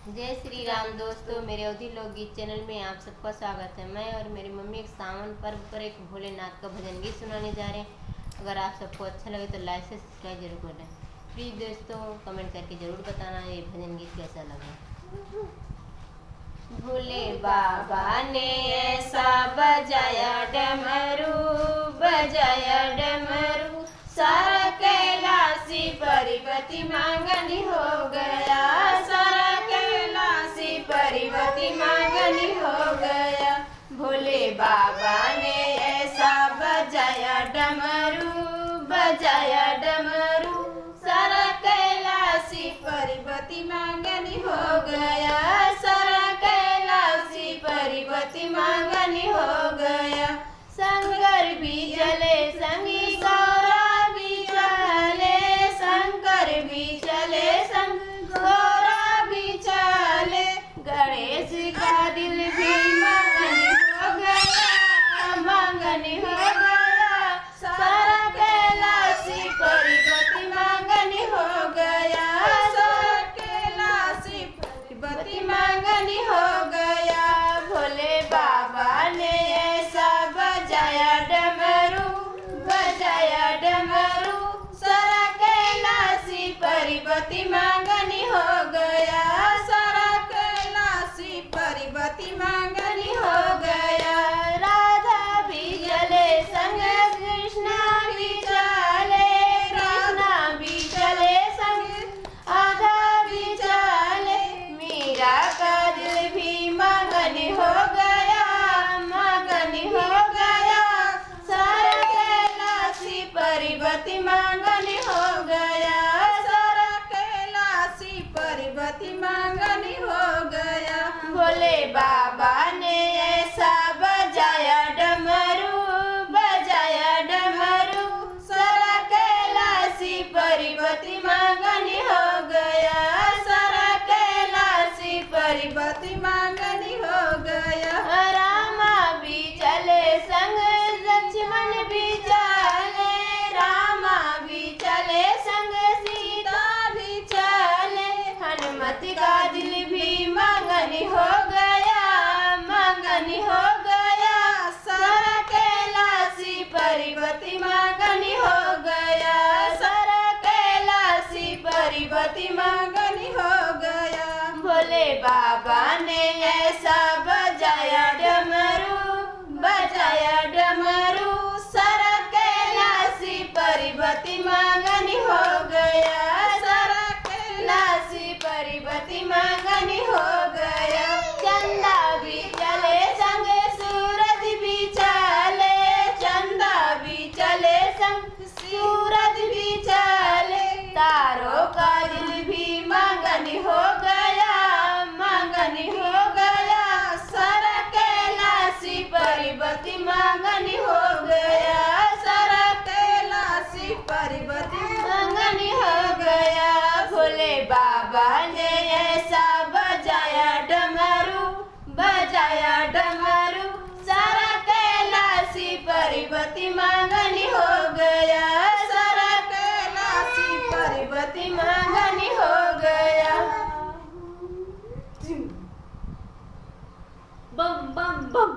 जय श्री राम दोस्तों, मेरे अवधि लोकगीत चैनल में आप सबका स्वागत है। मैं और मेरी मम्मी एक सावन पर्व पर एक भोलेनाथ का भजन गीत सुनाने जा रहे हैं। अगर आप सबको अच्छा लगे तो लाइक से सब्सक्राइब जरूर करें। प्लीज़ दोस्तों कमेंट करके ज़रूर बताना ये भजन गीत कैसा लगा। भोले बाबा ने ऐसा बजाया डमरू, बजाया डमरू, सारा कैलाशी पर्वती मांगनी हो गया, सारा कैलाशी पर्वती मांगनी हो गया। भोले बाबा ने ऐसा बजाया डमरू, बजाया डमरू, सारा कैलाशी पर्वती मांगनी हो गया, सारा कैलाशी पर्वती मांगनी हो गया। शंकर भी चले संगी गौरा भी चले, शंकर भी चले संग गौरा भी चले। गणेश का दिल भी मांगनी हो गया, मांगनी हो गया, सारा कैलाशी पर्वती मांगनी हो गया, सारा कैलाशी पर्वती मांगनी हो गया। भोले बाबा ने ऐसा बजाया डमरू, बजाया डमरू, सारा कैलाशी पर्वती मांगनी हो गया, सारा कैलाशी पर्वती मांगनी हो गया। राधा भी चले संग कृष्णा भी चले, कृष्णा भी चले संग आधा भी चले। मीरा का दिल भी मांगनी हो गया, मांगनी हो गया, सारा कैलाशी पर्वती मांगनी हो गया, सारा कैलाशी पर्वती मांगनी हो गया। भोले बाबा ने ऐसा बजाया डमरू, बजाया डमरू, सारा कैलाशी पर्वती मांगनी हो गया, सारा कैलाशी पर्वती मांगनी हो गया। रामा भी चले संग लक्ष्मण भी चले, रामा भी चले संग सीता भी चले। हनुमत का दिल भी मांगनी हो गया, मांगनी हो गया, सारा कैलाशी पर्वती मांगनी हो गया, सारा कैलाशी पर्वती मांगनी हो गया। भोले बाबा ने ऐसा बजाया डमरू, बजाया डमरू, सारा कैलाशी पर्वती मांगनी हो गया, सारा कैलाशी पर्वती मांगनी हो गया। चंदा भी चले संग सूरज भी चले, चंदा भी चले संग सूरज भी चले। तारों का दिल भी मांगनी हो गया, मांगनी हो गया, सारा कैलाशी पर्वती मांगनी हो गया, सारा कैलाशी पर्वती मांगनी हो गया। भोले बाबा ने ऐसा बजाया डमरू, बजाया डमरू, सारा कैलाशी पर्वती मांगनी